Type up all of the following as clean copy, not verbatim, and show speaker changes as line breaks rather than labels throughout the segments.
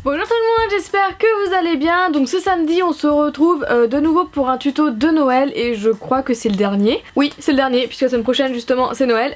Bonjour tout le monde, j'espère que vous allez bien. Donc ce samedi on se retrouve de nouveau pour un tuto de Noël et je crois que c'est le dernier. Oui c'est le dernier puisque la semaine prochaine justement c'est Noël.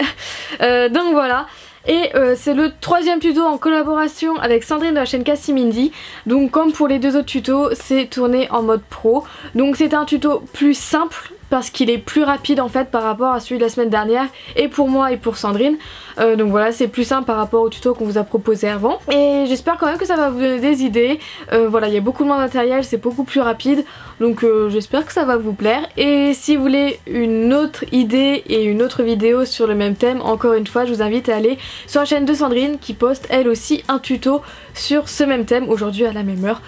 Donc voilà. Et c'est le troisième tuto en collaboration avec Sandrine de la chaîne Cassie-Mindy. Donc comme pour les deux autres tutos, c'est tourné en mode pro. Donc c'est un tuto plus simple parce qu'il est plus rapide en fait par rapport à celui de la semaine dernière et pour moi et pour Sandrine. Donc voilà, c'est plus simple par rapport au tuto qu'on vous a proposé avant. Et j'espère quand même que ça va vous donner des idées. Voilà, il y a beaucoup moins de matériel, c'est beaucoup plus rapide. Donc j'espère que ça va vous plaire. Et si vous voulez une autre idée et une autre vidéo sur le même thème, encore une fois, je vous invite à aller sur la chaîne de Sandrine qui poste elle aussi un tuto sur ce même thème aujourd'hui à la même heure.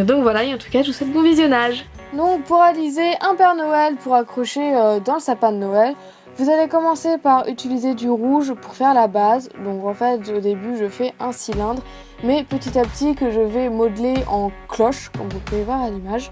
Donc voilà, et en tout cas, je vous souhaite bon visionnage. Donc pour réaliser un Père Noël pour accrocher dans le sapin de Noël, vous allez commencer par utiliser du rouge pour faire la base. Donc en fait au début je fais un cylindre, mais petit à petit que je vais modeler en cloche comme vous pouvez voir à l'image.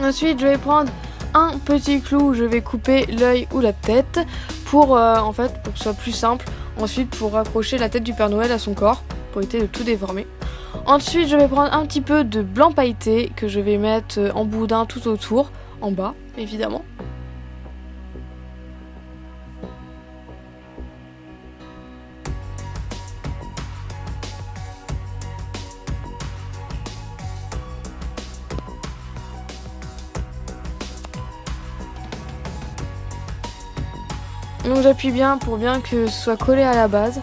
Ensuite je vais prendre un petit clou où je vais couper l'œil ou la tête pour en fait pour que ce soit plus simple. Ensuite pour raccrocher la tête du Père Noël à son corps pour éviter de tout déformer. Ensuite je vais prendre un petit peu de blanc pailleté que je vais mettre en boudin tout autour, en bas évidemment. Donc j'appuie bien pour bien que ce soit collé à la base.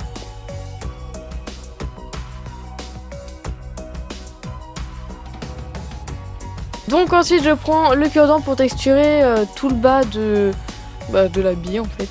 Donc ensuite je prends le cure-dent pour texturer tout le bas de l'habit en fait.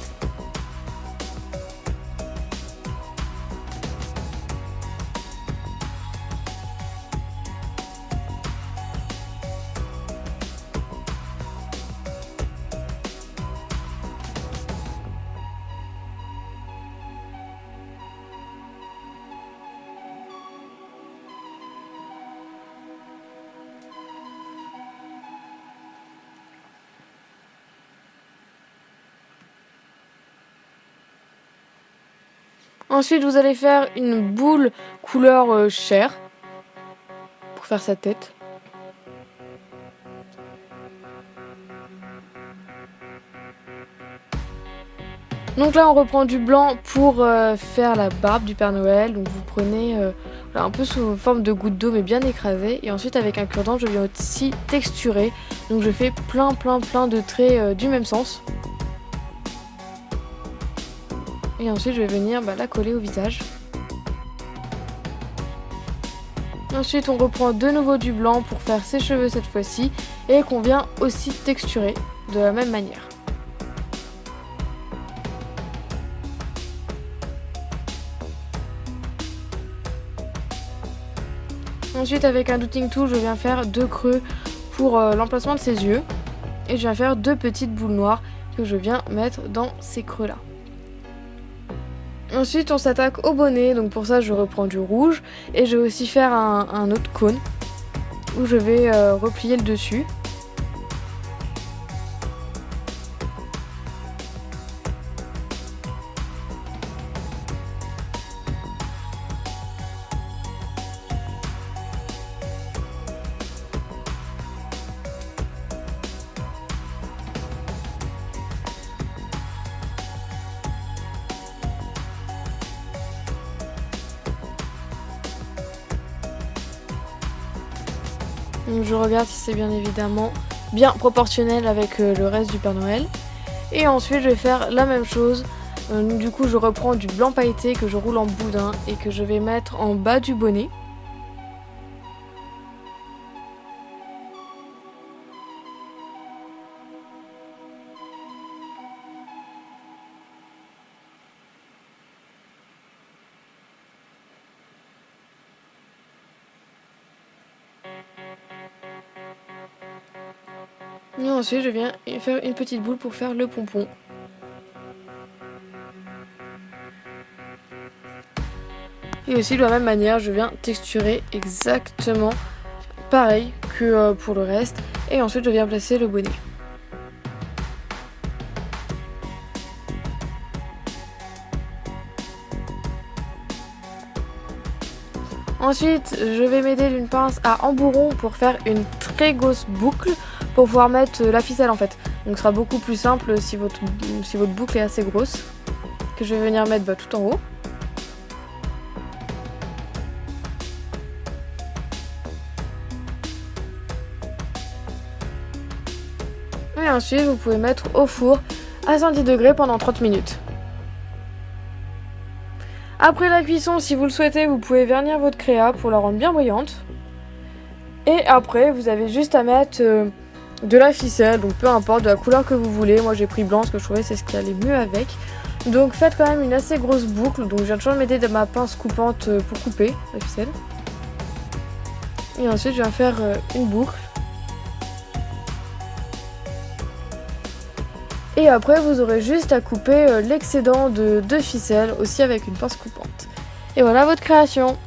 Ensuite vous allez faire une boule couleur chair pour faire sa tête. Donc là on reprend du blanc pour faire la barbe du Père Noël. Donc vous prenez un peu sous forme de goutte d'eau mais bien écrasée. Et ensuite avec un cure-dent je viens aussi texturer. Donc je fais plein de traits du même sens. Et ensuite je vais venir la coller au visage. Ensuite on reprend de nouveau du blanc pour faire ses cheveux cette fois-ci. Et qu'on vient aussi texturer de la même manière. Ensuite avec un Doodling Tool je viens faire deux creux pour l'emplacement de ses yeux. Et je viens faire deux petites boules noires que je viens mettre dans ces creux là. Ensuite on s'attaque au bonnet, donc pour ça je reprends du rouge et je vais aussi faire un autre cône où je vais replier le dessus. Donc je regarde si c'est bien évidemment bien proportionnel avec le reste du Père Noël. Et ensuite je vais faire la même chose. Du coup je reprends du blanc pailleté que je roule en boudin et que je vais mettre en bas du bonnet. Et ensuite je viens faire une petite boule pour faire le pompon. Et aussi de la même manière je viens texturer exactement pareil que pour le reste. Et ensuite je viens placer le bonnet. Ensuite, je vais m'aider d'une pince à embourron pour faire une très grosse boucle pour pouvoir mettre la ficelle en fait. Donc ce sera beaucoup plus simple si votre boucle est assez grosse, que je vais venir mettre tout en haut. Et ensuite, vous pouvez mettre au four à 110 degrés pendant 30 minutes. Après la cuisson, si vous le souhaitez, vous pouvez vernir votre créa pour la rendre bien brillante. Et après, vous avez juste à mettre de la ficelle, donc peu importe, de la couleur que vous voulez. Moi j'ai pris blanc parce que je trouvais que c'est ce qui allait mieux avec. Donc faites quand même une assez grosse boucle. Donc je viens toujours m'aider de ma pince coupante pour couper la ficelle. Et ensuite je viens faire une boucle. Et après vous aurez juste à couper l'excédent de ficelle aussi avec une pince coupante. Et voilà votre création.